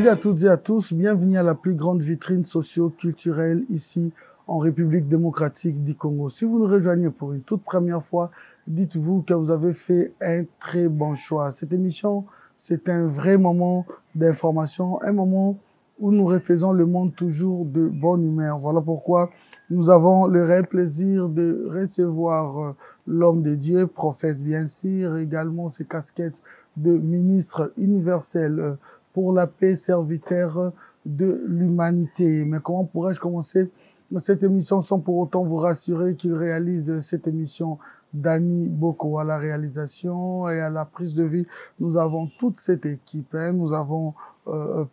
Salut à toutes et à tous, bienvenue à la plus grande vitrine socio-culturelle ici en République démocratique du Congo. Si vous nous rejoignez pour une toute première fois, dites-vous que vous avez fait un très bon choix. Cette émission, c'est un vrai moment d'information, un moment où nous refaisons le monde toujours de bonne humeur. Voilà pourquoi nous avons le réel plaisir de recevoir l'homme de Dieu, prophète bien sûr, également ses casquettes de ministre universel pour la paix, serviteur de l'humanité. Mais comment pourrais-je commencer cette émission sans pour autant vous rassurer qu'il réalise cette émission Dani Boko à la réalisation et à la prise de vie. Nous avons toute cette équipe. Nous avons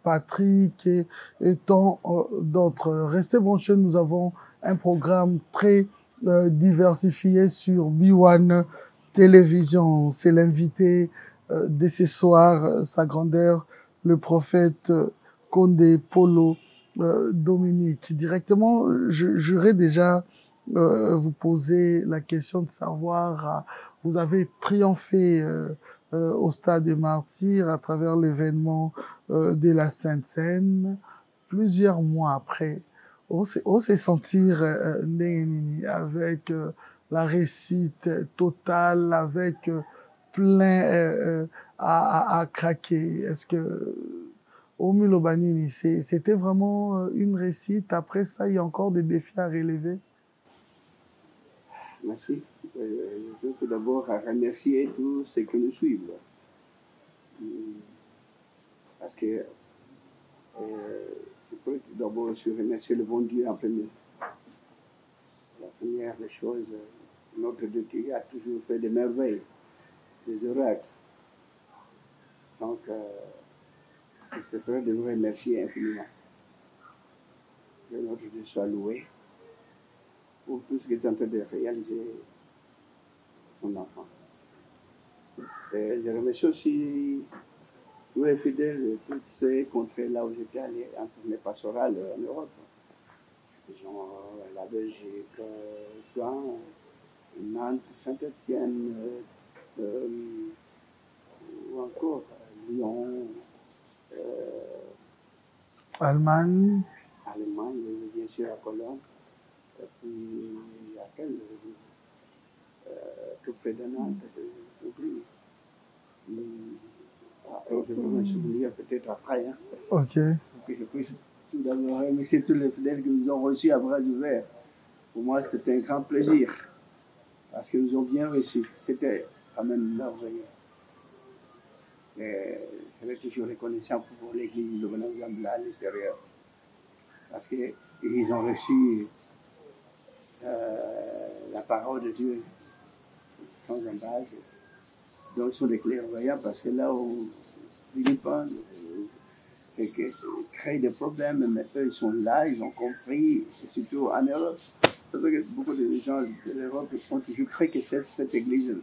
Patrick et tant d'autres. Restez branchés, nous avons un programme très diversifié sur B1 Télévision. C'est l'invité de ce soir, sa grandeur, le prophète Condé Polo Dominique. Directement, j'aurais déjà vous poser la question de savoir, vous avez triomphé au Stade des Martyrs à travers l'événement de la Sainte Seine. Plusieurs mois après, on s'est sentir avec la réussite totale, avec plein à craquer. Est-ce que au Mulobanini, c'était vraiment une réussite? Après ça, il y a encore des défis à relever? Merci. Je veux tout d'abord remercier tous ceux qui nous suivent. Parce que je peux tout d'abord remercier le bon Dieu en premier. La première des choses, notre Dieu qui a toujours fait des merveilles, des oracles. Donc, ce serait de vous remercier infiniment. Que notre Dieu soit loué pour tout ce qu'il est en train de réaliser son enfant. Et je remercie aussi tous les fidèles de toutes ces contrées là où j'étais allé en tournée pastorale en Europe. Genre la Belgique, Gand, Nantes, Saint-Étienne, ou encore Lyon, Allemagne, bien sûr à Cologne, et puis il y a quelle tout près de Nantes, j'oublie. Je vais me souvenir peut-être après. Hein. Ok. Que je puisse tout d'abord remercier tous les fidèles qui nous ont reçus à bras ouverts. Pour moi, c'était un grand plaisir, parce qu'ils nous ont bien reçus. C'était quand même merveilleux. Et je vais toujours reconnaissant pour l'église de Bonazamble à l'extérieur, parce qu'ils ont reçu la parole de Dieu sans embâche. Donc, ils sont des clairvoyants, parce que là où Philippins créent des problèmes, mais eux, ils sont là, ils ont compris, et surtout en Europe. C'est vrai que beaucoup de gens de l'Europe ont toujours cru que cette église,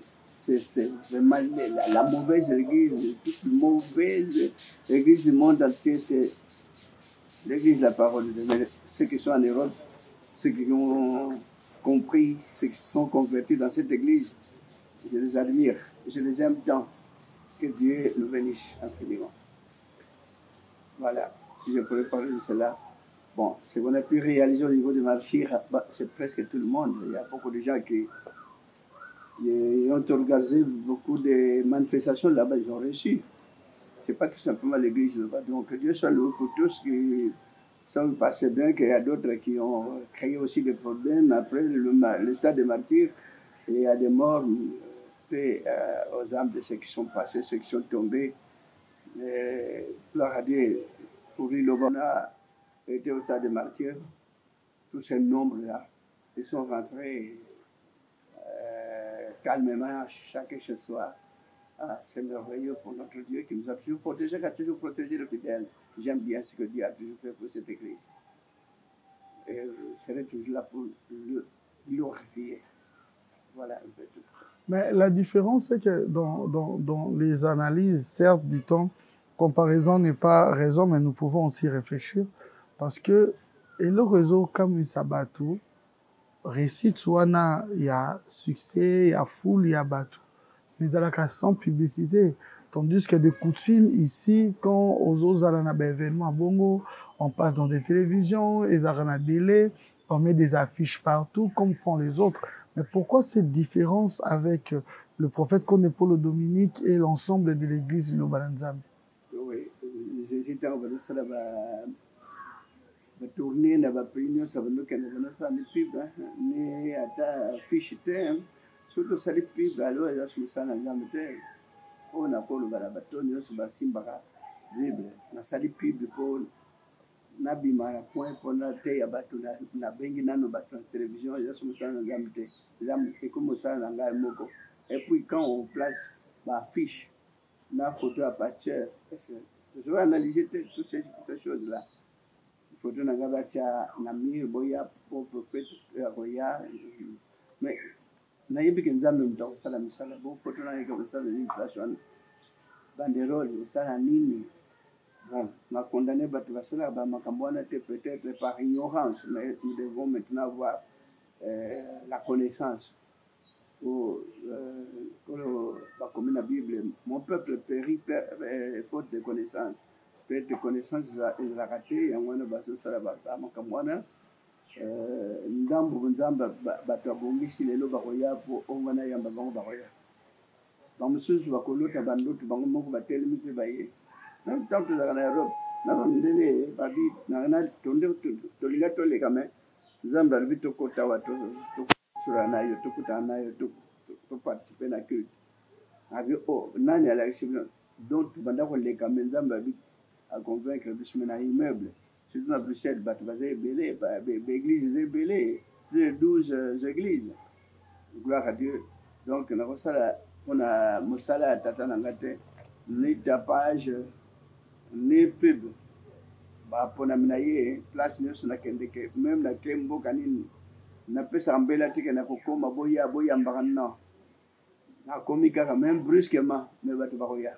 c'est vraiment la mauvaise église, toute mauvaise église du monde entier, c'est l'église de la parole de Dieu. Mais ceux qui sont en Europe, ceux qui ont compris, ceux qui se sont convertis dans cette église, je les admire, je les aime tant. Que Dieu le bénisse infiniment. Voilà, si je pourrais parler de cela. Bon, ce qu'on a pu réaliser au niveau de Martyrs, c'est presque tout le monde. Il y a beaucoup de gens qui ont organisé beaucoup de manifestations là-bas, ils ont reçu. Ce n'est pas tout simplement l'église là-bas. Donc, que Dieu soit loué pour tous qui sont passés bien, qu'il y a d'autres qui ont créé aussi des problèmes après le stade des martyrs. Et il y a des morts, paix aux âmes de ceux qui sont passés, ceux qui sont tombés. Gloire à Dieu, pour Lobona était au stade des martyrs. Tous ces nombres-là, ils sont rentrés calmement, chacun chez soi. Ah, c'est merveilleux pour notre Dieu qui nous a toujours protégés, qui a toujours protégé le fidèle. J'aime bien ce que Dieu a toujours fait pour cette église. Et je serai toujours là pour le glorifier. Voilà un peu tout. Mais la différence, c'est que dans les analyses, certes, dit-on, comparaison n'est pas raison, mais nous pouvons aussi réfléchir. Parce que, et le réseau comme un sabatou, récite, soit il y a succès, il y a foule, il y a bateau. Mais à la sans publicité, Tandis que des coutumes ici, quand aux autres événements à Bongo, on passe dans des télévisions, et à délai, on met des affiches partout, comme font les autres. Mais pourquoi cette différence avec le prophète Konepolo Dominique et l'ensemble de l'église Lobalanzam? Oui, j'étais en train de faire la tournée, la réunion, ça va nous faire des pubs, mais à ta fiche, surtout ça les pubs, alors il y a ce que ça n'a jamais été. On a pour le barabaton, il y a ce basimbaga, libre, na sali pubs pour na bimara point pour na te ya bato na bengi nano bato na télévision, il y a ce que ça n'a jamais été. Et comme ça n'a jamais moko. Et puis quand on place ma fiche, la photo à partir, je vais analyser toutes ces choses-là. Il faut que nous ayons un ami, boya, pour prophète, roya, mais nous avons besoin de nous faire ça, nous avons besoin de nous faire l'inflation, banderole, ça nini. Bon, on a condamné Batuvasala, peut-être par ignorance, mais nous devons maintenant avoir la connaissance. Pour la commune Bible, mon peuple périt faute de connaissance. Peut-être de connaissance, il a raté, et on a basé ça là-bas. Ndambo Nzamba Batabongi, si les loba roya pour Ongana Yamba Baroya. Dans le sud, Bakolo, Tabando, Bango, Batel, Mibaye. Même tant que dans l'Europe, Navandele, Babi, Nana, Toliga Tolegame, Zamba Vito Kotawato. Suranayo tukutanayo to participer na culte avec nani ala exception donc banda ko le kamenzamba bi à convaincre bisme na immeuble surtout na Bruxelles bat bazé belé églises belé 12 églises gloire à Dieu donc na ko sala on a musala tata na ngate ni tapage ni pub ba pona minaye place news na kendeke même na kembo kanini na pesa mbela tike na kokoma boya mbakana na komika quand même brusquement mais batu bakoya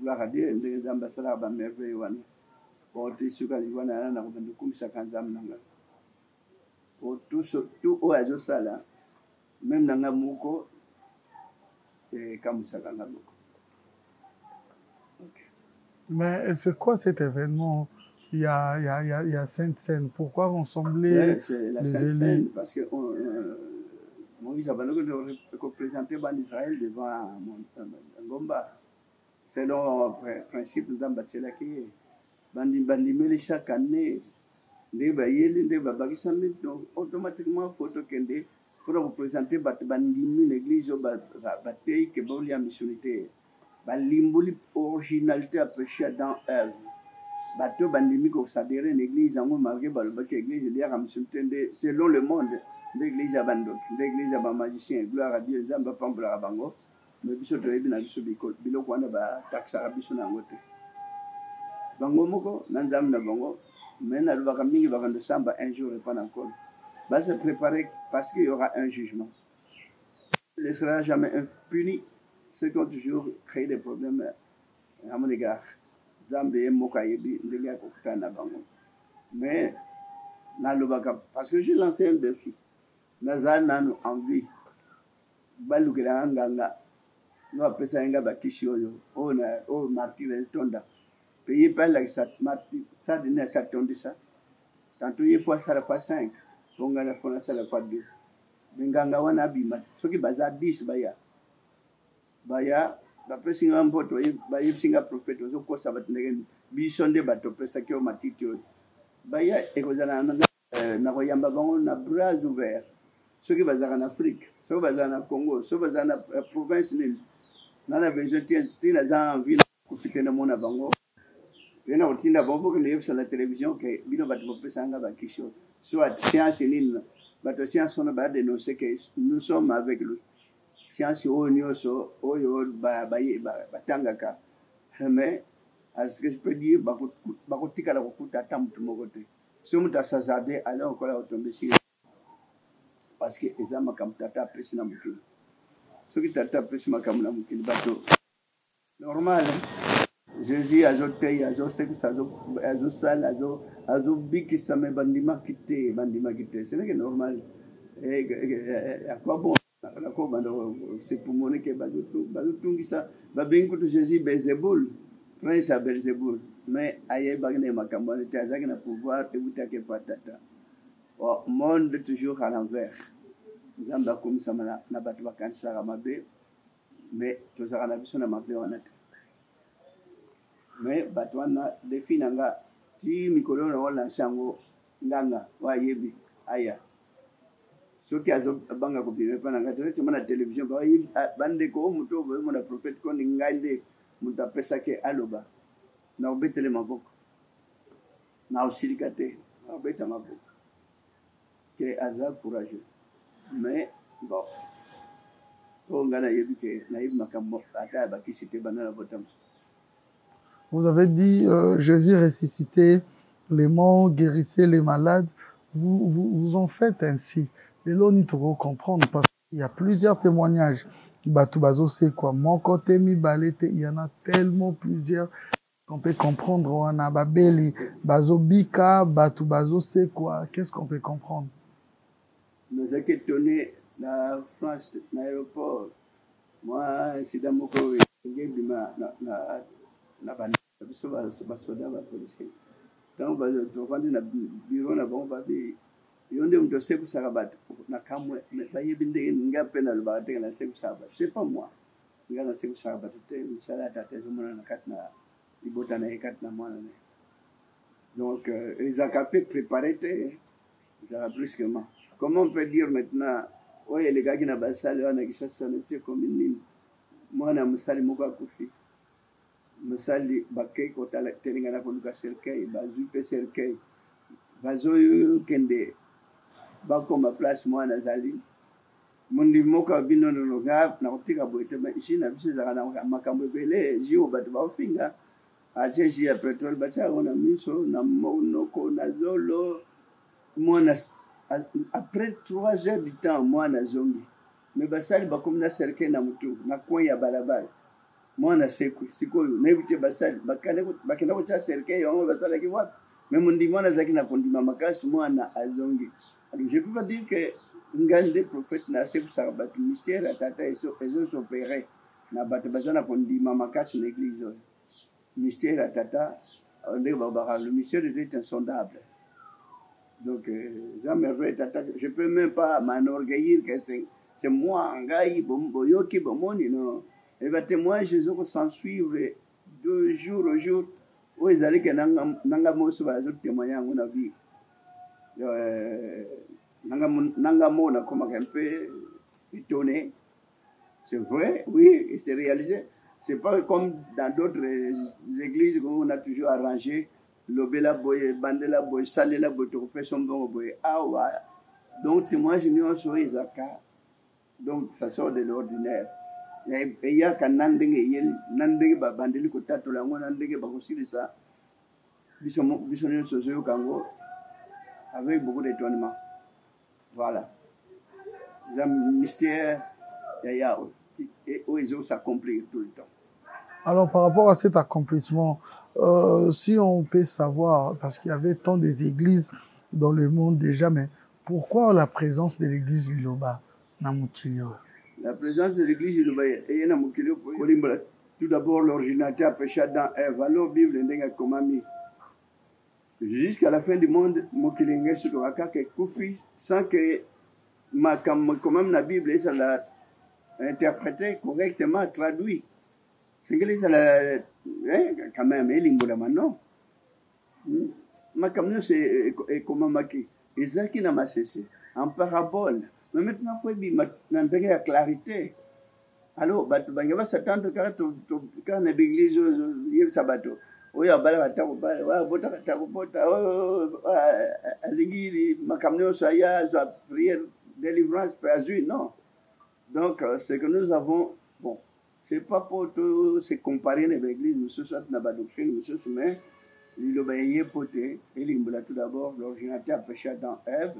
gloire à Dieu ndenge ambassadeur ba merveille wana bon suka liwana na ko kumisa kanzam nanga pour tout au azo sala même nanga muko et kamusa kanga muko. Mais c'est quoi cet événement? Il y a Sainte-Seine. Pourquoi rassembler les élus? Parce que Moïse a représenté Israël devant Ngomba. Selon le principe de Bachelaki, Bandi chaque année, automatiquement, il faut pour représenter Bandi l'église au Bataille que Bolia missionité. Balimboli originalité à péché dans œuvre. Bateau bandimi ko s'adhérer à l'église en malgré l'église il y a selon le monde l'église abandonne l'église à magicien gloire à Dieu zamba pambula bango mais biso to ebi na biso biloko wana ba taxa biso na ngote bango moko na nzam na bango mais na lubaka mingi bakando samba un jour et pas encore va se préparer parce qu'il y aura un jugement il ne sera jamais impuni ceux qui ont toujours créé des problèmes à mon égard. Zambé Mokayebi, mais parce que j'ai lancé un défi. Nazal n'a envie. Balugera nganga. Nous appelons ça un bakishio. Oh, martyr tonda. Payé par la ça donne ça tonde ça. Tantôt il faut ça la fois 5. Bonga la fois ça la fois 2. Benganga wana bima. Ce qui baza 10 baya. D'après singa mpoto ba singa prophète ozo ko sabat ndegen bisonde bato pesa kyo matitio baya ekozana na koyamba bango na bras ouverts ceux qui bazaka en Afrique ceux qui bazaka en Congo ceux qui bazaka en province nil na la végétalité tina za envie kufite na mona bango yena otinda bango que les sur la télévision que bino bato pesa nga ba kisho soit science nil bato science on va dénoncer que nous sommes avec lui science nyonso oyo batangaka mais est-ce que je peux dire bakotikala kokuta ata mutu moko te so mutu asazabe ala okola otombe si parce que eza makambo tata apesi na mokili soki tata apesi makambo na mokili bato normal Jésus azoteya azosekisa azosala azobikisa me bandimaki te ce n'est que normal à quoi bon c'est pour mon que bazutungisa babinkutu Jésus Belzéboul prince à Belzéboul mais aye bagne makambo te azaki na pouvoir te butake patata o monde toujours à l'envers nzamba komisa na bato bakanisaka mabe mais tozaka na biso na mabe wana te mais bato wana defi na nga ti mikolo na olanse yango nganga wayebi aya soki azobanga kobima mpa na ngai toyeti mona télévision bandeko moto oboye mona prophète koni ngai nde moto apesaki aloba na obetele maboko na osilika te na obeta maboko ke aza courageux mais bon oyo ngai nayebi ke nayebi makambo ata ya bakisi te banda na botama. Vous avez dit Jésus ressuscité les morts, guérissait les malades. Vous en faites ainsi. Et là, on peut comprendre parce qu'il y a plusieurs témoignages. Batubazo, c'est quoi? Mon côté, mi balete, il y en a tellement plusieurs qu'on peut comprendre. On a Babeli, Bazo Bika, Batubazo, c'est quoi? Qu'est-ce qu'on peut comprendre? Nous avons étonné la France, l'aéroport. Moi, c'est dans mon corps, na biso basoda bapolisi ntango tovandi na biro na bango babi yo nde moto asekusaka bato na kamwe bayebi ndenge nga mpe nalobaka ndenge nasekusaka bato c'est pas moi nga nasekusaka bato te misala ya tata ezomona na kati na libota na ye kati na mwana na ye donc ezalaka mpe préparé te ezalaka brusquement. Comment on peut dire maintenant oyo elekaki na basali wana kisasa nete komi nini mwana mosali moko akufi misali bakei kotala telingana koluka cercueil bazwi mpe cercueil bazokende bakoma place mwana azali mundi moko abino nono nga nakotika boye te ici na biso ezalaka na makambo ebele ji oyo bato baofinga atie ji ya petrole batia yango na miso na monoko na zolo mwana après 3 heures du temps mwana azongi me basali bakomi na cercueil na mutu na coin ya balabala mwana sikoyo nayebi te basali bakenda kotia cercueil yango basalaki wapi me mundi mwana azalaki na kondima makasi mwana azongi. Alors je peux pas dire que ngande prophète na asekusaka bato mystère atata ezosopere na bato baza na kondima makasi na église oyo mystère atata ndenge babaka le mystère est insondable. Donc jamais tata je peux même pas m'enorgueillir que c'est moi ngai boyoki bomoni non. Et va témoigner Jésus qui s'en suivre de jour au jour où ils allaient que nanga mosu va témoigner à mon avis nanga mo na comme un peu étonné. C'est vrai, oui, et c'est réalisé. C'est pas comme dans d'autres églises où on a toujours arrangé l'obéla boy, bandela boy, salela boy, tu fais son bon boy. Ah ouais. Donc témoignage nous sur Isaka. Donc ça sort de l'ordinaire. Et ya ka nandenge ba bandeli ko tatola ngo nandenge ba kosilisa biso ne sozo kango avec beaucoup d'étonnement. Voilà. Le mystère ya et où ils s'accomplir tout le temps. Alors par rapport à cet accomplissement, si on peut savoir, parce qu'il y avait tant des églises dans le monde déjà, mais pourquoi la présence de l'église Liloba na Mukilio? La présence de l'église Liloba et na Mukilio tout d'abord l'ordinateur péché dans Ève. Alors Bible n'enga komami. Jusqu'à la fin du monde, Mukilenge sur Raka que kufi sans que ma quand même la Bible ça l'a interprété correctement traduit. C'est que ça l'a quand même elingola maintenant. Ma comme c'est comment maki. Et ça qui n'a pas cessé en parabole. Mais maintenant, il faut que la clarité. Alors, il va s'attendre quand l'église est sabato. Oui, il va prière, délivrance, non. Donc, ce que nous avons, bon, c'est pas pour se comparer avec l'église, nous sommes dans la doctrine, nous sommes, mais il obéit poté, et il tout d'abord, l'ordinateur péché dans Ève.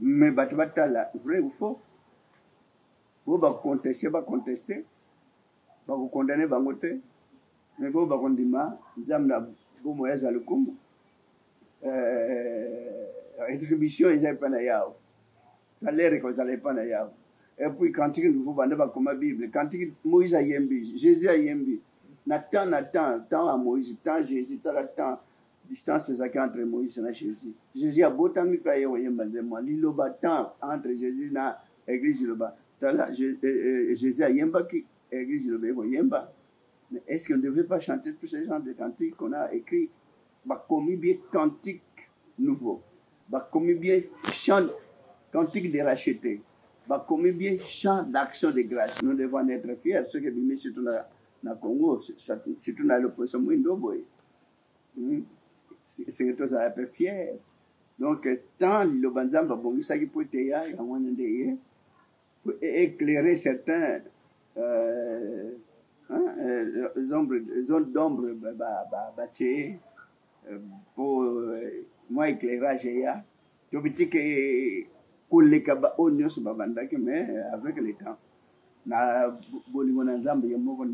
Mais là, vrai ou faux? Vous contester, contester, vous condamner, vous voter, mais vous condamner, vous avez moyen à le coup. Rétribution, ils n'ont pas d'ailleurs. Ça l'air que vous n'allez pas d'ailleurs. Et puis, quand il nous faut vendre comme la Bible, quand Moïse a yembi, Jésus a yembi, Nathan, tant à Moïse, tant Jésus, tant distance c'est ça entre Moïse et Jésus. Jésus a beau temps mis paye au yemba de moi, l'iloba tant entre Jésus et l'église iloba. Jésus a yemba qui l'église iloba au yemba. Mais est-ce qu'on ne devrait pas chanter tous ces genres de cantiques qu'on a écrits? Bah, comme bien cantiques nouveaux. Bah, comme bien chant cantiques de racheter. Bah, comme bien chant d'action de grâce. Nous devons être fiers. Ce que nous surtout dans le Congo, surtout dans l'opposition Mouindoboy. C'est que tout ça un peu fier. Donc, tant le banzam va bon, ça qui peut être là, il y a un de pour éclairer certains zones d'ombre, pour moi éclairage ya. Je veux dire que pour les cabas on ne se babanda que mais avec le temps. Na bolingo nzambe yemo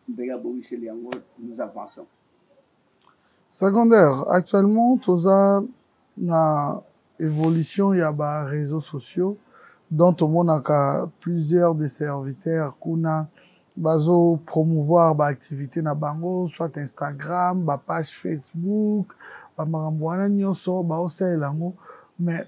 bega boiseli yango nous avançons. Secondaire, actuellement, toza na évolution ya ba réseaux sociaux dont tout le monde a plusieurs des serviteurs kuna bazo promouvoir ba activité na bango soit Instagram, ba page Facebook, ba marambwana nyonso ba oselango mais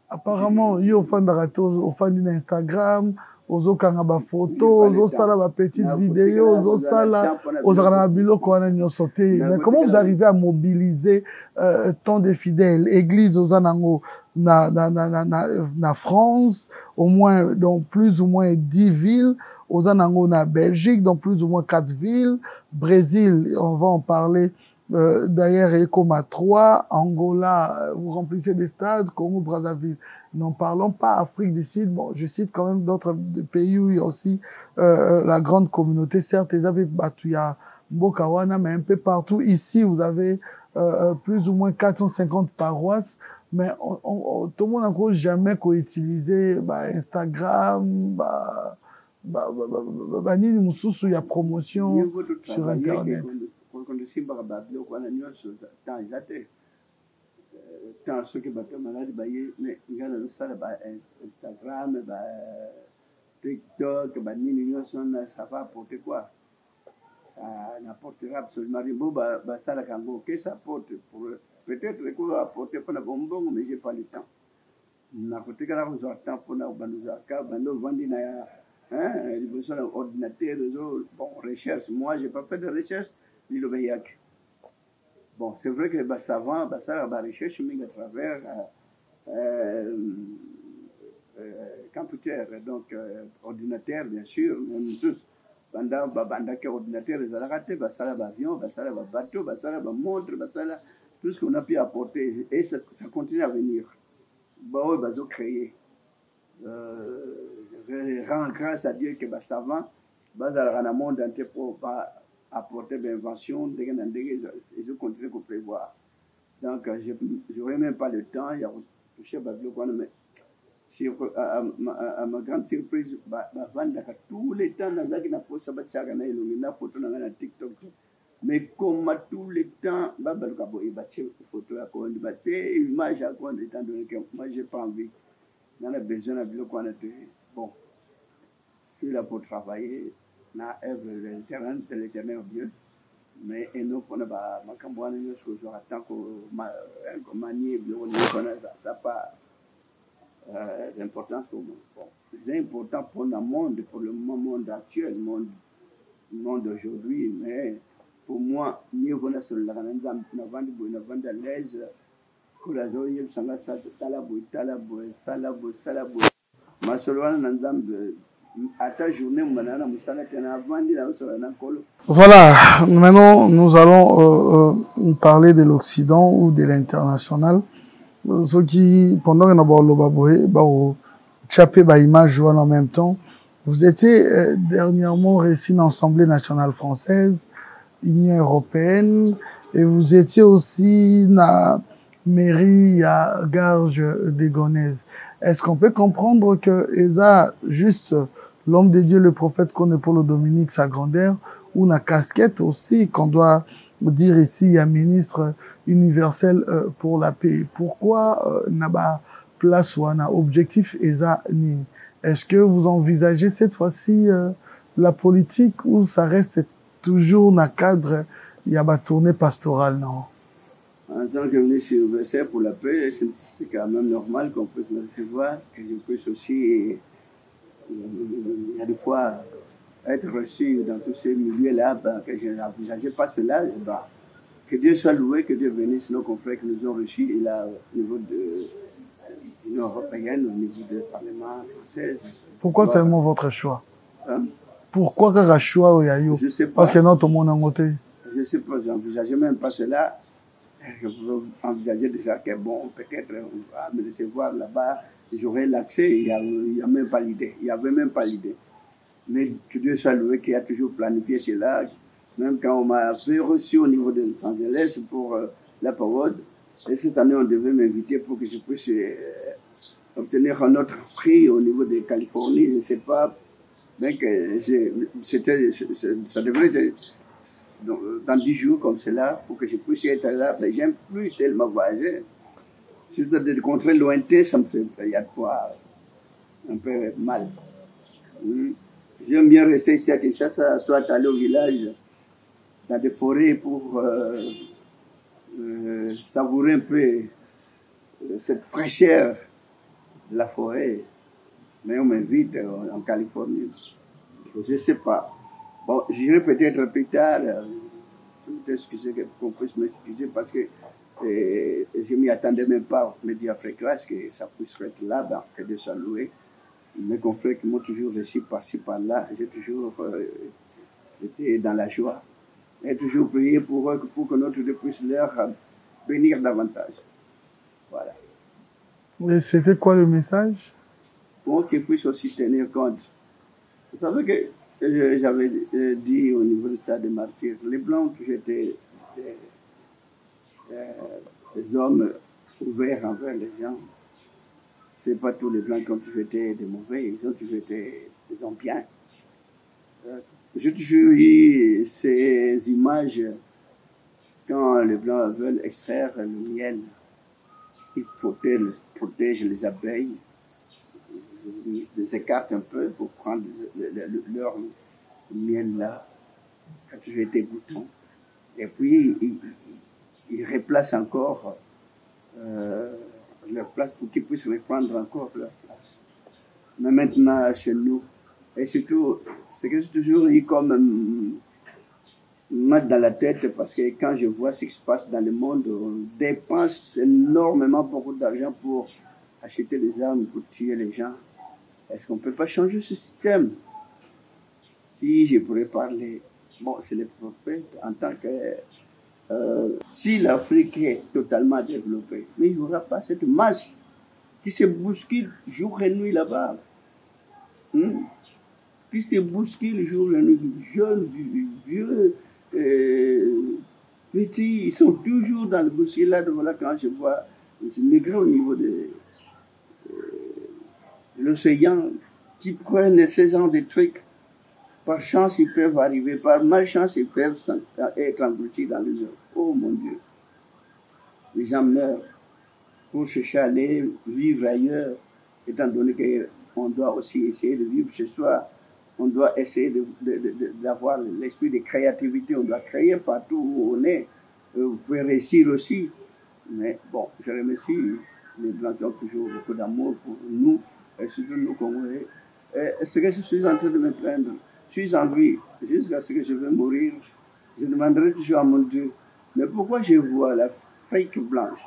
apparemment yo fandaka to ofandi na Instagram ozokanga ba photo ozosala ba petite vidéo ozosala ozakana na biloko wana nyonso te. Mais comment vous arrivez à mobiliser tant de fidèles église ozanango na France au moins dans plus ou moins 10 villes ozanango na Belgique dans plus ou moins 4 villes, Brésil on va en parler d'ailleurs Ekoma 3, Angola, vous remplissez des stades, Congo, Brazzaville. N'en parlons pas, Afrique du Sud, bon, je cite quand même d'autres pays où il y a aussi la grande communauté. Certes, ils avaient Batuya, Mbokawana, mais un peu partout. Ici, vous avez plus ou moins 450 paroisses, mais tout le monde n'a jamais utilisé Instagram, nini mususu ya promotion sur Internet. Tant ceux qui battent malade, mais il y a le salle Instagram, TikTok, ça va apporter quoi? Ça n'apportera absolument rien. Bon, ça la Congo, qu'est-ce que ça apporte pour peut-être quoi apporter pour la bonbon, mais j'ai pas le temps. Na côté quand vous avez temps pour la banuzaka, bando vandi na il besoin d'un ordinateur, bon recherche. Moi, j'ai pas fait de recherche, ni le Bayak. Bon, c'est vrai que les savants, ça la recherche mais à travers computer, donc ordinateur bien sûr, même tous. Pendant que ordinateur les a raté, ça la avion, ça la bateau, ça la montre, ça la tout ce qu'on a pu apporter et ça continue à venir. Bon, ils ont créé. Rend grâce à Dieu que les savants, dans le monde entier pour apporter des inventions, ils ont continué à prévoir. Donc, je n'aurais même pas le temps, il y a touché à ma grande surprise, tous les temps, TikTok. Mais comme tous les temps, photo à quoi image à quoi étant donné que moi j'ai pas envie. On a besoin de bon, je suis là pour travailler, dans l'œuvre de l'éternel Dieu. Mais et nous, on a ma campagne, je attends qu'on manie, ça n'a pas d'importance pour moi. Bon, c'est important pour le monde actuel, le monde d'aujourd'hui, mais pour moi, mieux vaut la seule la l'aise que la joie de salabo. Ma seule à ta journée, voilà, maintenant nous allons parler de l'Occident ou de l'international. Ceux qui, pendant que nous avons image en même temps, vous étiez dernièrement récit dans l'Assemblée nationale française, Union européenne, et vous étiez aussi dans la mairie à Garges des Gonaises. Est-ce qu'on peut comprendre que Eza, juste l'homme de Dieu, le prophète qu'on Paulo Dominique Sagrandère, ou la casquette aussi qu'on doit dire ici, il y a ministre universel pour la paix. Pourquoi n'a pas place wana objectif eza nini? Est-ce que vous envisagez cette fois-ci la politique ou ça reste toujours dans le cadre il y a ma tournée pastorale, non? En tant que ministre universel pour la paix, c'est quand même normal qu'on puisse me recevoir, que je puisse aussi, il y a des fois, être reçu dans tous ces milieux-là, ben, que je n'envisageais pas cela. Ben, que Dieu soit loué, que Dieu bénisse nos confrères qui nous ont reçus, là, au niveau de l'Union européenne, au niveau du Parlement français. Pourquoi seulement votre choix? Hein? Pourquoi qu'un choix au Yayo? Je sais pas. Parce que non, tout le monde en côté. Je sais pas, j'envisageais même pas cela. Je pouvais envisager déjà que bon, peut-être on va me recevoir là-bas, j'aurai l'accès, il n'y a même pas l'idée. Il n'y avait même pas l'idée. Mais que Dieu soit loué qui a toujours planifié cela. Même quand on m'a fait reçu au niveau de Los Angeles pour la parole, et cette année on devait m'inviter pour que je puisse obtenir un autre prix au niveau de Californie, je ne sais pas. Mais que ça devrait être dans 10 jours comme cela, pour que je puisse être là. Mais j'aime plus tellement voyager. Surtout des contrées lointaines, ça me fait, il y a de quoi un peu mal. J'aime bien rester ici à Kinshasa, soit aller au village, dans des forêts pour savourer un peu cette fraîcheur de la forêt. Mais on m'invite en Californie. Je ne sais pas. Bon, j'irai peut-être plus tard. Excusez qu'on puisse m'excuser parce que je m'y attendais même pas, me dire après grâce que ça puisse être là, ben, que Dieu soit loué. Mes confrères qui m'ont toujours réussi par-ci, par-là, j'ai toujours été dans la joie. Et toujours prié pour eux, pour que notre Dieu puisse leur bénir davantage. Voilà. Et c'était quoi le message? Pour qu'ils puissent aussi tenir compte. Vous savez que j'avais dit au niveau du stade des martyrs, les Blancs, qui étaient des hommes ouverts envers les gens. C'est pas tous les Blancs qui ont toujours été des mauvais, ils ont toujours été des hommes bien. J'ai toujours eu ces images quand les Blancs veulent extraire le miel. Ils protègent les abeilles, ils les écartent un peu pour prendre leur miel là. Ça a toujours été goûtant. Et puis, ils replacent encore leur place pour qu'ils puissent reprendre encore leur place. Mais maintenant, chez nous, et surtout, c'est que j'ai toujours eu comme mal dans la tête parce que quand je vois ce qui se passe dans le monde, on dépense énormément beaucoup d'argent pour acheter des armes, pour tuer les gens. Est-ce qu'on ne peut pas changer ce système? Si je pourrais parler, bon, c'est le prophète en tant que... si l'Afrique est totalement développée, mais il n'y aura pas cette masse qui se bouscule jour et nuit là-bas. Qui se bouscule jour et nuit, jeunes, vieux, petits, ils sont toujours dans le bousculade. Voilà, quand je vois les immigrés au niveau de l'océan qui prennent ce genre de trucs, par chance ils peuvent arriver, par malchance ils peuvent être engloutis dans les eaux. Oh mon Dieu, les gens meurent pour chercher à aller vivre ailleurs, étant donné qu'on doit aussi essayer de vivre chez soi. On doit essayer d'avoir l'esprit de créativité. On doit créer partout où on est. Vous pouvez réussir aussi. Mais bon, je remercie les Blancs qui ont toujours beaucoup d'amour pour nous, et surtout nous Congolais. Ce que je suis en train de me plaindre, je suis en vie jusqu'à ce que je vais mourir. Je demanderai toujours à mon Dieu, mais pourquoi je vois la fake blanche?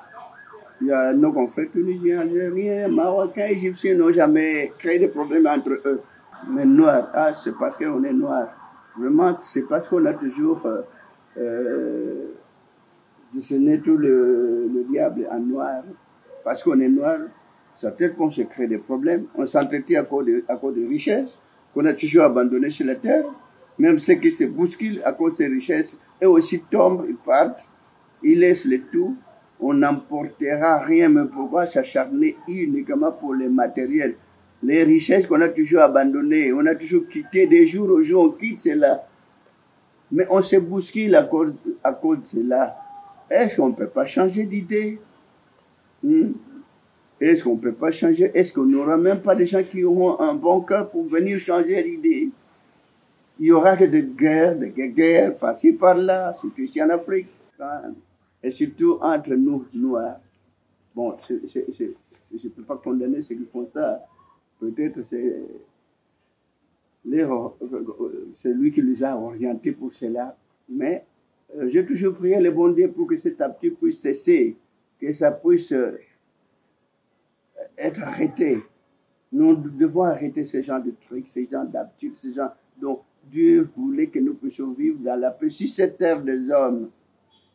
Il y a nos confrères tunisiens, algériens, marocains, égyptiens n'ont jamais créé de problèmes entre eux. Mais noirs, c'est parce qu'on est noirs. Vraiment, c'est parce qu'on a toujours dessiné tout le diable en noir. Parce qu'on est noir, ça peut-être qu'on se crée des problèmes. On s'entretient à cause de richesses qu'on a toujours abandonnées sur la terre. Même ceux qui se bousculent à cause des richesses, eux aussi tombent, ils partent, ils laissent le tout. On n'emportera rien, mais pourquoi s'acharner uniquement pour les matériels? Les richesses qu'on a toujours abandonnées, on a toujours quitté, des jours au jour, on quitte cela. Mais on se bouscule à cause de cela. Est-ce qu'on ne peut pas changer d'idée? Est-ce qu'on ne peut pas changer? Est-ce qu'on n'aura même pas des gens qui auront un bon cœur pour venir changer l'idée? Il y aura que des guerres par-ci, par-là, surtout ici en Afrique, et surtout entre nous, Noirs. Bon, je ne peux pas condamner ceux qui font ça. Peut-être c'est lui qui les a orientés pour cela. Mais j'ai toujours prié le bon Dieu pour que cet acte puisse cesser, que ça puisse être arrêté. Nous devons arrêter ce genre de trucs, ce genre d'habitudes, ce genre dont Dieu voulait que nous puissions vivre dans la paix. Si cette terre des hommes,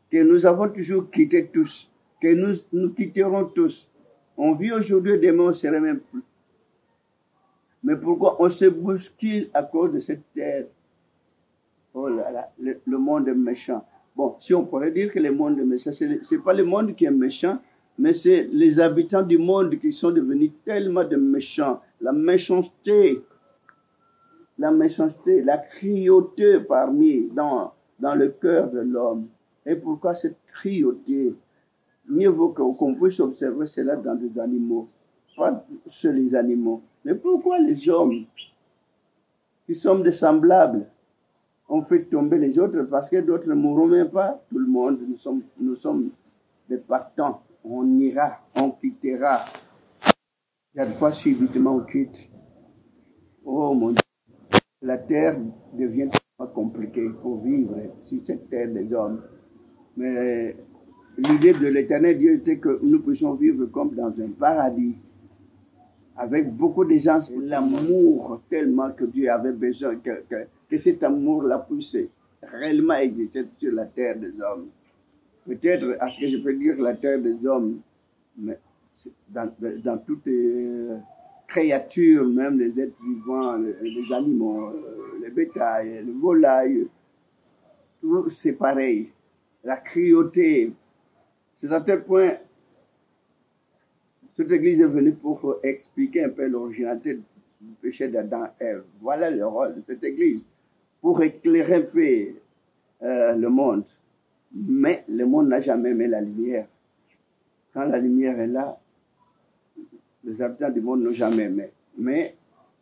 que nous avons toujours quitté tous, que nous quitterons tous. On vit aujourd'hui, demain on ne serait même plus. Mais pourquoi on se bouscule à cause de cette terre? Oh là là, le monde est méchant. Bon, si on pourrait dire que le monde est méchant, ce n'est pas le monde qui est méchant, mais c'est les habitants du monde qui sont devenus tellement de méchants. La méchanceté, la cruauté parmi dans le cœur de l'homme. Et pourquoi cette cruauté? Mieux vaut qu'on puisse observer cela dans des animaux, pas chez les animaux. Mais pourquoi les hommes, qui sommes des semblables, on fait tomber les autres parce que d'autres ne mourront même pas? Tout le monde, nous sommes des partants. On ira, on quittera. Il y a de fois subitement on quitte. Oh mon Dieu, la terre devient compliquée pour vivre sur cette terre des hommes. Mais l'idée de l'Éternel Dieu était que nous puissions vivre comme dans un paradis, avec beaucoup de gens, l'amour tellement que Dieu avait besoin, que cet amour-là puisse réellement exister sur la terre des hommes. Peut-être, est-ce que je peux dire la terre des hommes, mais dans toutes les créatures, même les êtres vivants, les animaux, les bétails, les volailles, tout c'est pareil. La cruauté, c'est à tel point, cette église est venue pour expliquer un peu l'originalité du péché d'Adam et Ève. Voilà le rôle de cette église, pour éclairer un peu le monde. Mais le monde n'a jamais aimé la lumière. Quand la lumière est là, les habitants du monde n'ont jamais aimé. Mais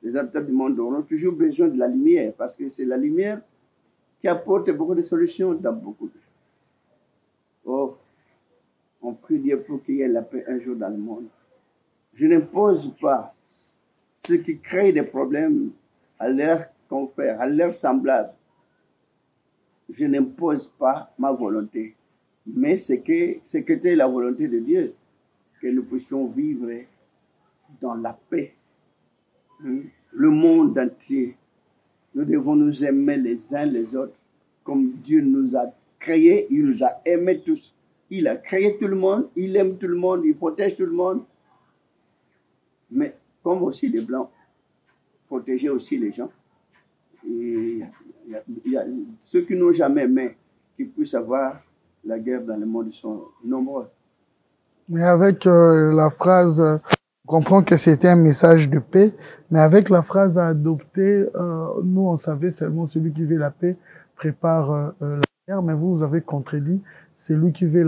les habitants du monde auront toujours besoin de la lumière, parce que c'est la lumière qui apporte beaucoup de solutions dans beaucoup de choses. Oh, on prie Dieu pour qu'il y ait la paix un jour dans le monde. Je n'impose pas ceux qui créent des problèmes à leurs confrères, à leurs semblables. Je n'impose pas ma volonté. Mais c'était la volonté de Dieu, que nous puissions vivre dans la paix. Le monde entier, nous devons nous aimer les uns les autres, comme Dieu nous a créés, il nous a aimés tous. Il a créé tout le monde, il aime tout le monde, il protège tout le monde. Mais comme aussi les Blancs protégeaient aussi les gens, il y a ceux qui n'ont jamais aimé, qui puissent avoir la guerre dans le monde, ils sont nombreux. Mais avec la phrase, on comprend que c'était un message de paix, mais avec la phrase à adopter, nous on savait seulement celui qui veut la paix prépare la guerre, mais vous avez contredit, celui qui veut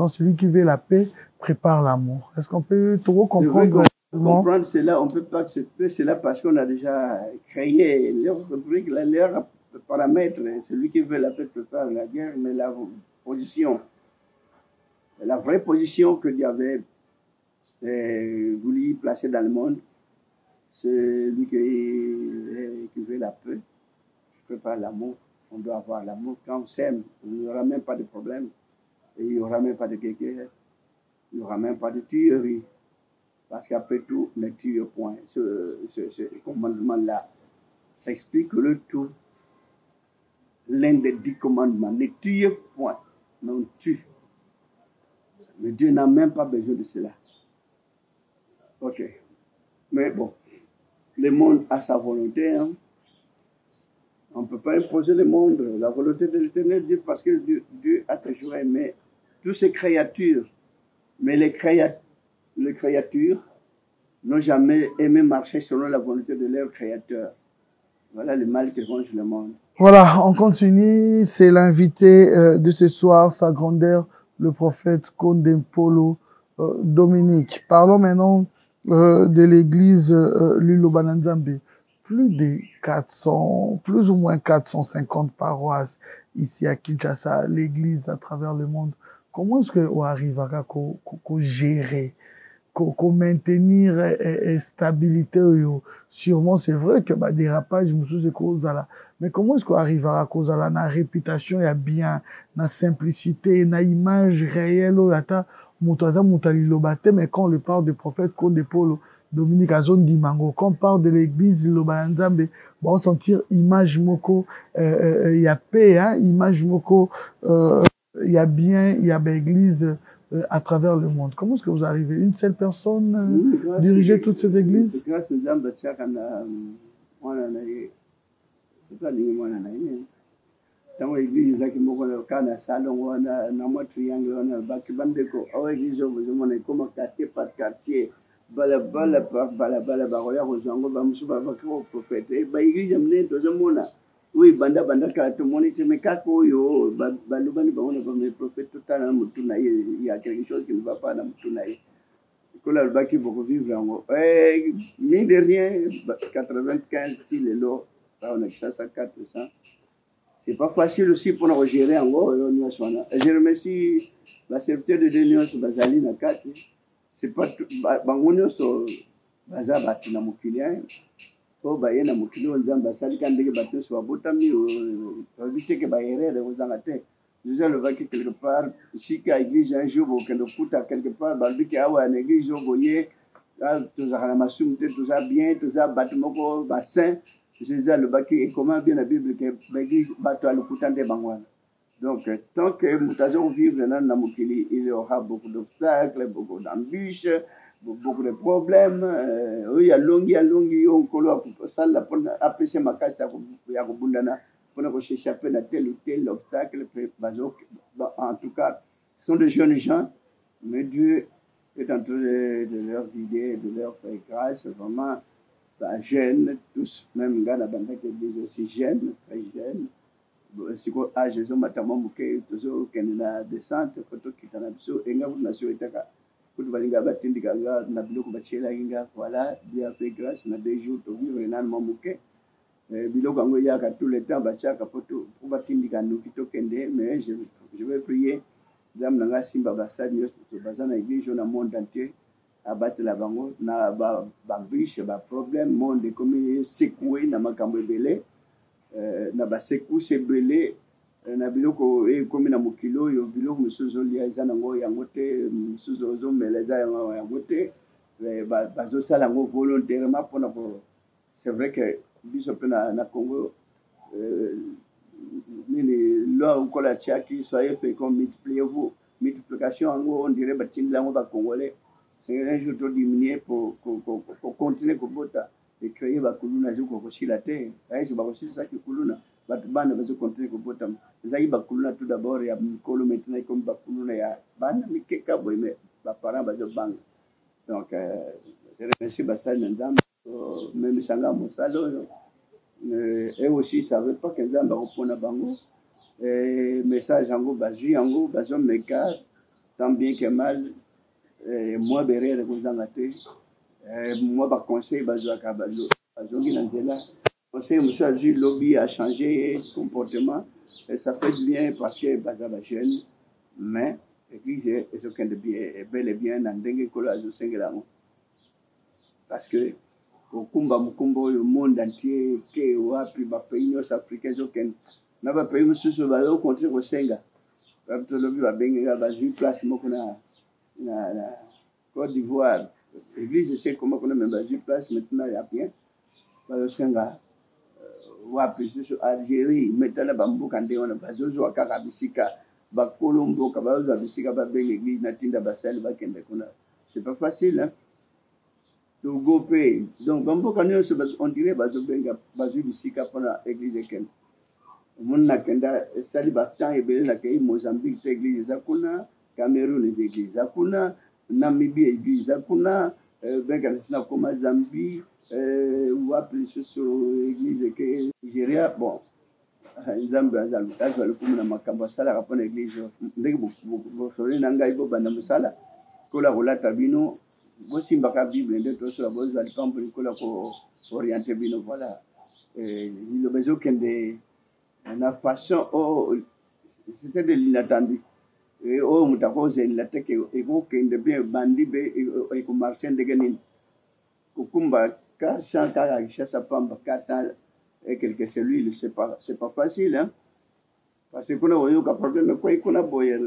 celui qui veut la paix prépare l'amour. Est-ce qu'on peut tout comprendre? Comprendre cela, on ne peut pas accepter cela parce qu'on a déjà créé leur paramètre. Celui qui veut la paix prépare la guerre, mais la position, la vraie position que Dieu avait voulu placer dans le monde, celui qui veut la paix prépare l'amour. On doit avoir l'amour. Quand on s'aime, il n'y aura même pas de problème. Et il n'y aura même pas de guerre. Il n'y aura même pas de tuerie. Parce qu'après tout, ne tue point. Ce commandement-là, ça explique le tout. L'un des 10 commandements, ne tue point, mais on tue. Mais Dieu n'a même pas besoin de cela. Ok. Mais bon, le monde a sa volonté. Hein. On ne peut pas imposer le monde, la volonté de l'Éternel Dieu, parce que Dieu a toujours aimé toutes ces créatures. Mais les créatures n'ont jamais aimé marcher selon la volonté de leur créateur. Voilà le mal qui ronge le monde. Voilà, on continue. C'est l'invité de ce soir, sa grandeur, le prophète Condempolo Dominique, parlons maintenant de l'église Luloba Nzambe. Plus ou moins 450 paroisses ici à Kinshasa, l'église à travers le monde. Comment est-ce qu'on arrivera à gérer, qu'on maintenir stabilité? Sûrement, c'est vrai que bah, dérapage, c'est cause là. Mais comment est-ce qu'on arrivera à cause là, la réputation, il y a bien, la simplicité, la image réelle, mais quand on le parle des prophètes, qu'on des pôles, Dominique Azon Dimango, quand on parle de l'église Lobalanzambe, on sentir image moko, il y a paix, hein, image moko, il y a bien, il y a l'église à travers le monde. Comment est-ce que vous arrivez? Une seule personne diriger toutes ces églises? Grâce à Zamba tango église zaki moko na kana salon wana na mo triangle wana baki bandeko awa église ozo na koma quartier par quartier bala ba roya ko zango ba musu ba ko prophète ba église mne to mona oui banda ka to moni te me kako yo ba lubani ba ona ba me prophète totala mutu na il y a quelque chose qui ne va pas na mutu na ye ko la baki boko vivre ngo mine de rien 95 style lo ba on a 400. C'est pas facile aussi pour nous gérer en gros. Je remercie la serviteur de l'Union sur Bazali Nakati. C'est pas tout. Bangonio sur Bazabati na Mukilian. Oh, Bayena Mukilio, Zambasali, quand des bateaux sur Botami, ou éviter que Bayere de vous en atte. Nous allons voir quelque part, si qu'à l'église un jour, ou qu'elle nous coûte à quelque part, Balbi à une église, vous voyez, tout ça, la massoum, tout ça bien, tout ça, bâtiment, bassin. C'est ça le baki et comment bien la Bible que l'église bateau à l'occupant des bangouans. Donc, tant que nous allons vivre dans la Mukili, il y aura beaucoup d'obstacles, beaucoup d'embûches, beaucoup de problèmes. Il y a longi, on colle ça là pour apprécier ma casse à Bundana, pour nous échapper à tel ou tel obstacle. En tout cas, ce sont des jeunes gens, mais Dieu est en train de leur guider, de leur faire grâce, vraiment. Jeunes, tous, même gars la bande qui est aussi jeunes, très jeunes. C'est quoi, âge, ils ont matamment bouquet, toujours, qu'il y a des descente, photo qui t'en a besoin, et nga vous nation est à pour valinga batindi ganga, na bilo kubachela inga, voilà, Dieu a fait grâce, na des jours, au vivre, et nan mon bouquet. Bilo gango yaka tout le temps, bachaka, pour batindi ganga, qui tokende, mais je vais prier, Dame Nanga Simba Bassad, Bazana Église, on a monde entier. Abattre la bango na bambiche ba problème monde comme secoué na makambo belé na ba secou c'est belé na biloko e comme na mokilo yo biloko musuzo lia za nango yango te musuzo zo meleza yango te ba zo sala ngo volontairement pour na c'est vrai que biso na Congo nini lo ko la chaki soyez fait comme multipliez-vous multiplication on dirait ba tinda ngo ba congolais. C'est un jour de diminuer pour continuer à botter et créer la colonne à jour pour la terre. C'est pas aussi ça que colonne. Bana va continuer à botter. Zaï ba colonne tout d'abord et à Mikolo maintenant comme ba colonne et à Bana mais qu'est-ce que mais ba parent va de bang. Donc je remercie Bassal Nzam même Sanga Moussalo et aussi ça veut pas que Nzam va reprendre à Bango message en go bazu en go bazon meka tant bien que mal. Moi berere kuzangate moi ba conseil bazwa ka bazongi na nzela conseil monsieur Azu lobby a changé comportement et ça fait bien parce que bazaba jeune mais l'église est aucun de bien bel et bien dans ndenge kolo Azu sengela parce que au kumba mukumbo le monde entier que wapi ba pays nord africain aucun na ba pays mususu ba au contre ko senga ba to lobby ba benga ba ju place moko na Côte d'Ivoire, l'église, je sais comment on a même basé place, maintenant il y a bien. Dans Senga, sur Algérie, maintenant bambou quand on a basé au Carabisika, Colombo, Cabazo, Abisika, l'église, Natinda Bassel, Bakendekuna. C'est pas facile, hein. Togo pays. Donc, bambou quand on dirait Bazobenga, Bazu Bisika pour l'église Ken. Mon Nakenda, Salibastan et Belakei, Mozambique, l'église Zakuna, Cameroun, l'église Zakuna. Namibie église kuna benga comme Zambie ou appelé sur église que Nigeria bon Zambie azalika azali kuma na makambo sala rapona église ndenge bo nanga ibo bana musala kola kolata bino bosimbaka bible nde tosola bozali pamboli kola ko oriente bino voilà liloba ezokende na façon c'était de l'inattendu oyo moto akozelela te ke ekokende bien bandi be ekomarche ndenge nini kokumba 400 kaka kishasa pamba 400 et quelques cellules c'est pas facile hein parce que kuna oyoka problème quoi kuna boye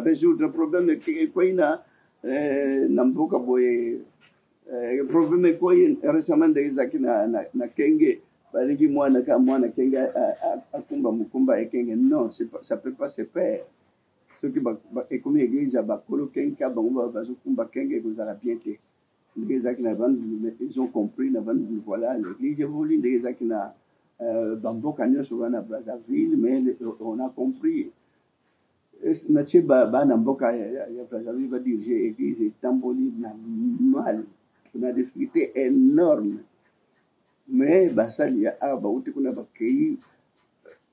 résoudre problème quoi na mboka boye problème quoi récemment ndezaki na kenge balingi mwana kenge akumba mukumba ekenge non ça peut pas se faire ce qui est comme église bakolo kenge bango bazokumba kenge kozala bien te ndezaki na bande ils ont compris na bande voilà l'église évolue ndezaki na bamboka nyonso wana Brazzaville mais on a compris natie bana mboka ya Brazzaville va diriger église etamboli na mal on a des difficultés énormes mais basali ya bauti kuna bakei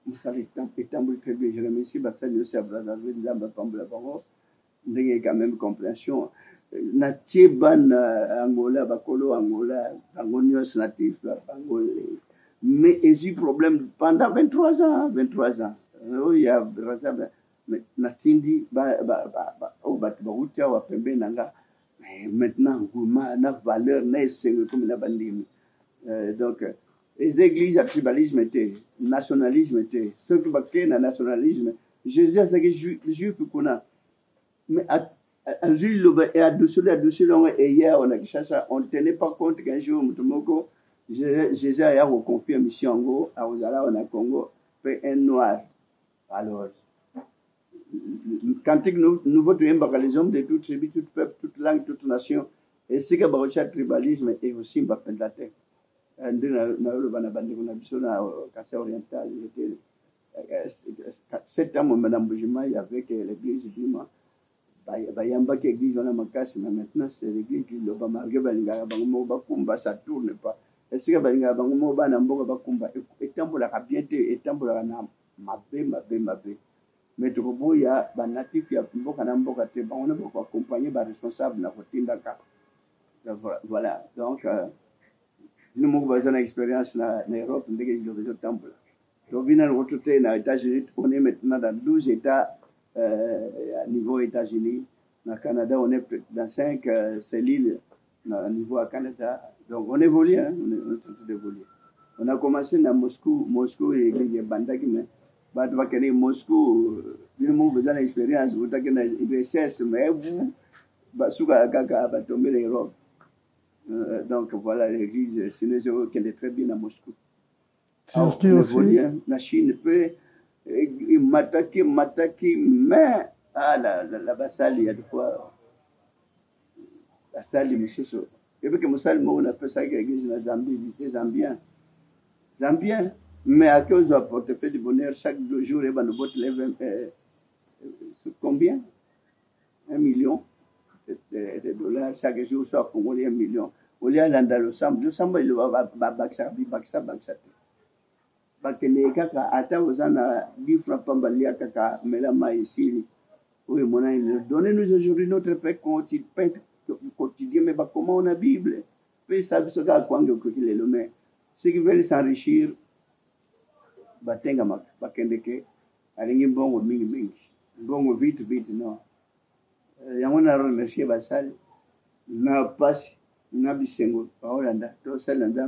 musali etamboli très bien je remercie basali aussi à Brazzaville nzamba pambola bango ndenge quand même compréhension natie bana Angola bakolo Angola bango nyonso natif bango mais j'ai eu problème pendant 23 ans. Il y a Natindi, maintenant, na valeur, comme la bandine. Donc, les églises à tribalisme étaient, nationalisme était, ceux qui battaient le nationalisme, Jésus a dit que juif qu'on a. Mais à Jules, et à dessus, et hier, on ne tenait pas compte qu'un jour, Moutomoko, Jésus a reconfié la mission en Congo, à Ozala, on a Congo, fait un noir. Alors, quand nous votons les hommes de toute tribu, tout peuple, toute langue, toute nation, et c'est que le tribalisme est aussi un peu de la terre. Oriental, 7 ans, Madame Boujima, il y avait l'église Dima. Bayamba qui église, on a makasi, mais maintenant c'est l'église qui l'a marqué, ça tourne pas. Est-ce que balinga bango mo bana mboka bakumba etambola ka bien te etambola na mabe mais to boya ba natif ya mboka na mboka te bango na ko accompagner ba responsable na kotinda ka voilà donc nous mo bazana expérience na Europe ndenge yo tambola to vina au côté na États-Unis on est maintenant dans 12 états à niveau États-Unis na Canada on est dans 5 cellules à niveau à Canada. Donc on évolue, hein, on est en train d'évoluer. On a commencé à Moscou et les Bandaki, mais Moscou, nous avons l'expérience, vous avez une IBSS, mais vous, Basuka Kaka va tomber l'Europe. Donc voilà, l'église sinon qu'elle est très bien à Moscou. Alors, on évolue, hein, la Chine peut m'attaquer, mais la Bassali, il y a de quoi. La salle, monsieur. Et puis que Moussal on appelle ça l'église de la Zambie, des Zambiens. Mais à cause de la portefeuille du bonheur, chaque 2 jours, il va nous voter combien 1 million de dollars chaque jour, soit Congolais 1 million. Au lieu d'Andalousie, il va baksa. Bakene kaka, ata ozana 10 francs pambalia kaka, melama ici. Oui, mon ami, donnez-nous aujourd'hui notre pain quotidien, mais comment on a Bible? Mais ça veut dire que ceux qui veulent s'enrichir, batenga bakendeke, alingi bongo mingi, bongo vite, non. Yango na remercier basali, na pasi, na bisengo, paolanda, to salanda,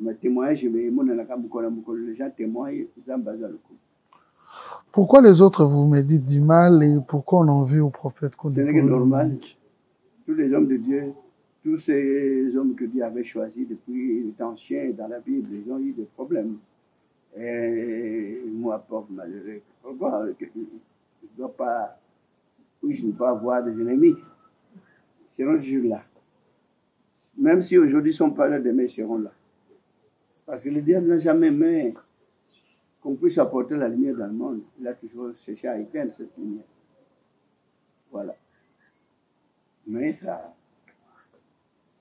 ma témoignage, mais mon anakamukola mukolo, les gens témoignent, zambazaloko. Pourquoi les autres vous méditent du mal et pourquoi on en veut au prophète qu'on c'est normal. Tous les hommes de Dieu, tous ces hommes que Dieu avait choisis depuis les temps anciens dans la Bible, ils ont eu des problèmes. Et moi, pauvre malheureux, pourquoi je ne dois pas avoir des ennemis? Seront toujours là. Même si aujourd'hui ils sont pas là, demain ils seront là. Parce que le diable n'a jamais aimé qu'on puisse apporter la lumière dans le monde. Il a toujours cherché à éteindre cette lumière. Voilà. Mais ça,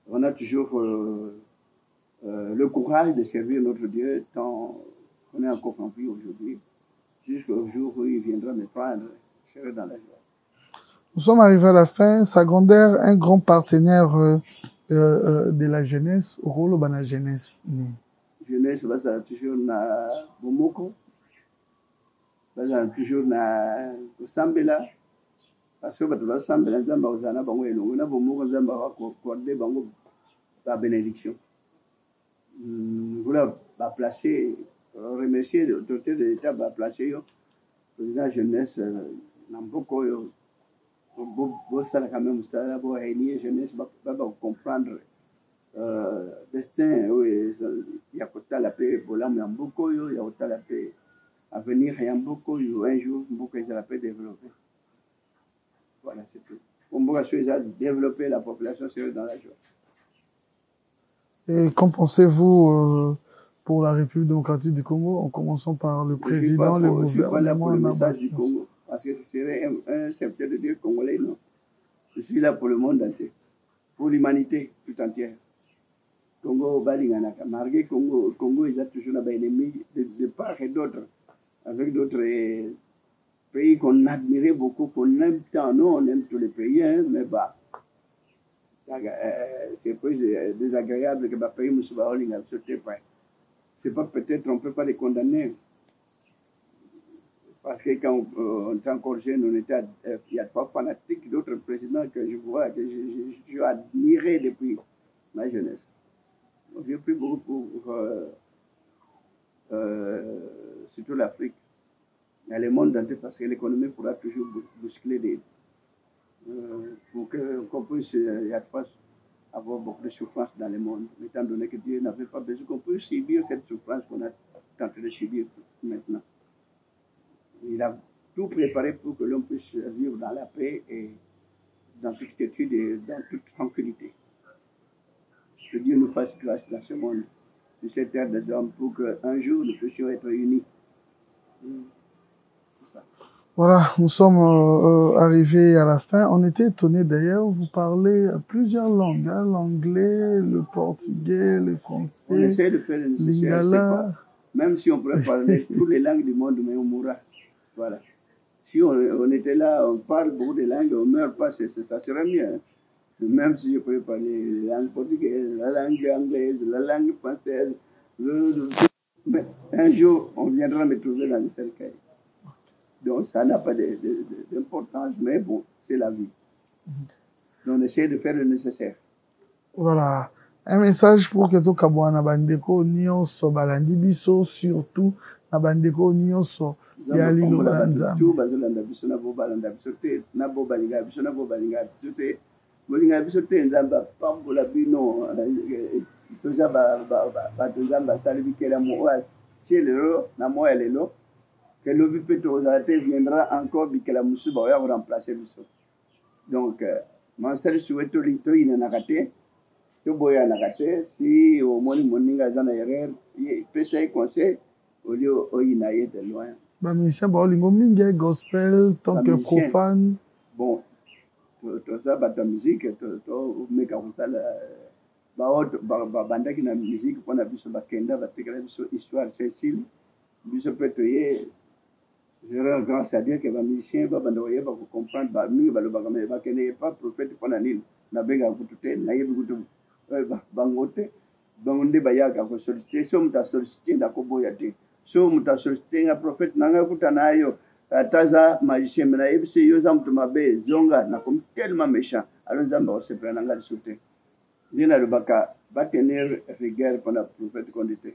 on a toujours le courage de servir notre Dieu tant qu'on est encore en vie aujourd'hui, jusqu'au jour où il viendra me prendre, je serai dans la joie. Nous sommes arrivés à la fin. Secondaire, un grand partenaire de la jeunesse, au rôle de la jeunesse. Jeunesse, ça toujours na Bomoko, ça toujours na Sambela, parce que tu vas Sambela, Zamba, Zana, Bango, et nous, Bomoko, Zamba, accordé Bango, la bénédiction. Voilà, va placer, remercier l'autorité de l'État, va placer, le président jeunesse, Namboko, ça quand même, ça, pour réunir jeunesse, va comprendre. Destin, oui, il y a côté la paix, pour l'âme, il y a beaucoup, il y a côté la paix. À venir, il y a beaucoup, un jour, beaucoup de la paix développer. Voilà, c'est tout. On va développer la population sérieuse dans la joie. Et qu'en pensez-vous pour la République démocratique du Congo, en commençant par le président, le gouvernement? Je suis pas là pour le message du Congo, parce que ce serait un secteur de Dieu congolais, non. Je suis là pour le monde entier, pour l'humanité tout entière. Congo, Balinganaka, malgré Congo, ils ont toujours un ennemi de part et d'autre, avec d'autres pays qu'on admirait beaucoup, qu'on aime tant. Nous, on aime tous les pays, hein, mais bah, c'est plus désagréable que ma pays ne soit pas c'est pas peut-être, on ne peut pas les condamner. Parce que quand on était encore jeune, il y a trois fanatiques, d'autres présidents que je vois, que je admirais depuis ma jeunesse. J'ai pris beaucoup pour surtout l'Afrique. Il y a le monde entier parce que l'économie pourra toujours bousculer pour qu'on puisse, il y a pas avoir beaucoup de souffrance dans le monde, étant donné que Dieu n'avait pas besoin qu'on puisse subir cette souffrance qu'on est en train de subir maintenant. Il a tout préparé pour que l'on puisse vivre dans la paix et dans toute quiétude et dans toute tranquillité. Que Dieu nous fasse grâce dans ce monde, sur cette terre des hommes, pour qu'un jour nous puissions être unis. C'est ça. Voilà, nous sommes arrivés à la fin. On était étonnés d'ailleurs, vous parlez plusieurs langues, hein, l'anglais, le portugais, le français. On essaie de faire le nécessaire. Même si on pourrait parler toutes les langues du monde, mais on mourra. Voilà. Si on était là, on parle beaucoup de langues, on ne meurt pas, ça serait mieux. Hein. Même si je pouvais parler la langue portugaise, la langue anglaise, la langue française, mais un jour, on viendra me trouver dans le cercueil. Donc, ça n'a pas d'importance, mais bon, c'est la vie. Donc, on essaie de faire le nécessaire. Voilà. Un message pour que tout kabwa na bandeko nyonso balandi biso, surtout na bandeko nyonso ya lilo banza. Tout bazolanda biso na bo balanda biso te, na bo balinga biso na bo balinga biso te. Bolinga biso te nzamba pambola bino toza ba nzamba sali bikela mo cielo na mo elelo. Que le Vipetozate viendra encore bikela musu ba ya remplacer biso. Donc master souhaite lito ina nakate to boya nakate si au moni moninga zana erreur pesa et conseil au lieu au ina de loin. Ba musicien ba olingo mingi gospel tant que profane. Bon to ça ba ta musique to meka kusala ba banda ki na musique pona biso ba kenda ba tekela biso histoire Cécile biso petoye. Je rends grâce à Dieu que les musiciens vont comprendre que ce n'est pas prophète pour l'année. Je vais vous dire que je vais vous dire que je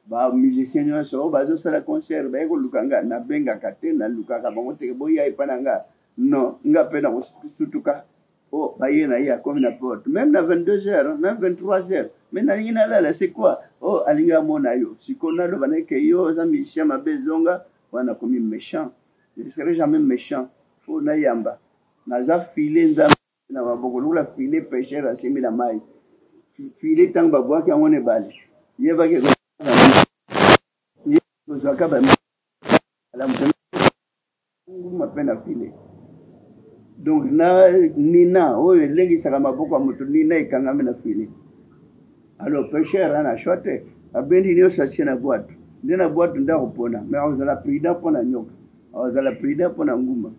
ba musicien nyonso bazosala concert bayeko lukanga na benga kate na lukaka bango teke boya epananga non nga pe na sutuka oh baye na ya comme na porte même na 22h même 23h mais na ngina la c'est quoi oh alinga mona yo sikona lo baneke yo za musicien mabezonga wana komi méchant je ne serai jamais méchant faut na yamba na za filer nza na maboko lula filer péché rasimi na mai filer tang babwa ki ngone bale yeba ke donc nina oyo elengisaka maboko ya moto nina ekangami na fili alors pécheur ana chote abendi nyonso atie na bwato nde na bwato nde akopona mais akozala prudent mpo na nyoka akozala prudent mpo na ngumba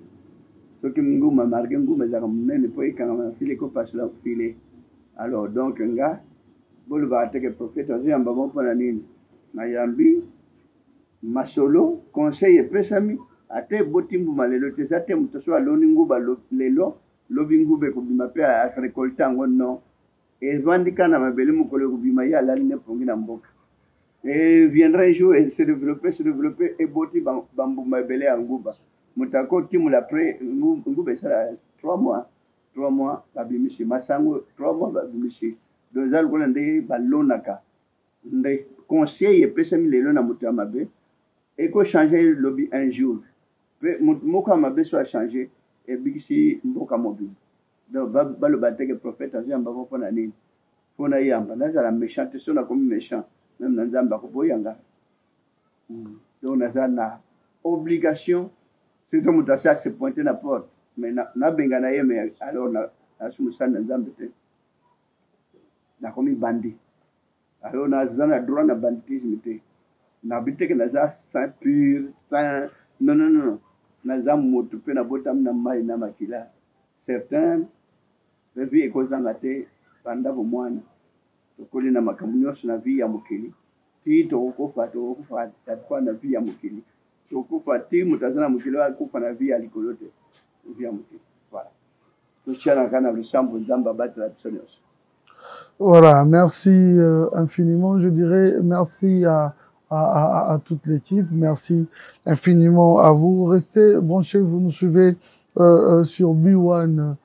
Ce qui m'a marqué, ne peut quand même filer qu'on passe là filer. Alors, donc, un gars, le prophète, un babon pour la nine. Mayambi, Masolo, conseil et pesami, a te botimbu malelo, te sa te mutaswa loninguba lelo, lobingube kubimape a récolter en non. Et Vandika n'a ma belle moukolé kubimaya la ligne pour une amboka. Et viendra un jour et se développer, et boti bambou ma belle en gouba. Moutako timul après, ngube ça 3 mois. 3 mois, babimishi, masango, 3 mois, babimishi. 2 ans, on a des ballonaka. Des conseils et pesami lelo na mutamabe. Et qu'on change le lobby un jour. Moka mabe soit changé, et bigisi mboka mobile. Donc, le bâtiment que le prophète a dit, on va voir pour l'année. Pour l'année, on va la méchante, c'est comme méchant. Même dans un bateau, yanga. Donc, on a une obligation, c'est comme ça, c'est pointer la porte. Mais na benganaye, mais alors, on a soumis ça dans un bateau. On a commis bandit. Alors, on a un droit de banditisme. On a habité que nous avons saint pur, saint. Non. Nous avons moto, puis nous avons maï, nous avons certains. La vie est causée pendant vos mois. Tu connais na makamunyo sur la vie ya mukili. Ti to okufa takuwa na vie ya mukili. To okufa ti mutazana mukili wa kufa na vie ya likolote. Vie ya mukili. Voilà. Tout chana kana bisambo nzamba batla tsonios. Voilà, merci infiniment. Je dirais merci à toute l'équipe. Merci infiniment à vous. Restez branchés, vous nous suivez sur B1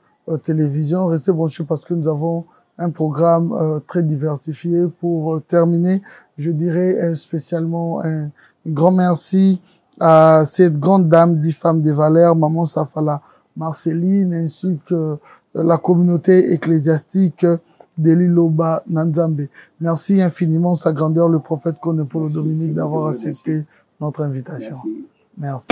télévision. Restez branchés parce que nous avons un programme très diversifié. Pour terminer, je dirais spécialement un grand merci à cette grande dame, 10 femmes des valeurs, Maman Safala Marceline, ainsi que la communauté ecclésiastique d'Eliloba Nanzambe. Merci infiniment, sa grandeur, le prophète Konepolo Dominique, d'avoir accepté notre invitation. Merci.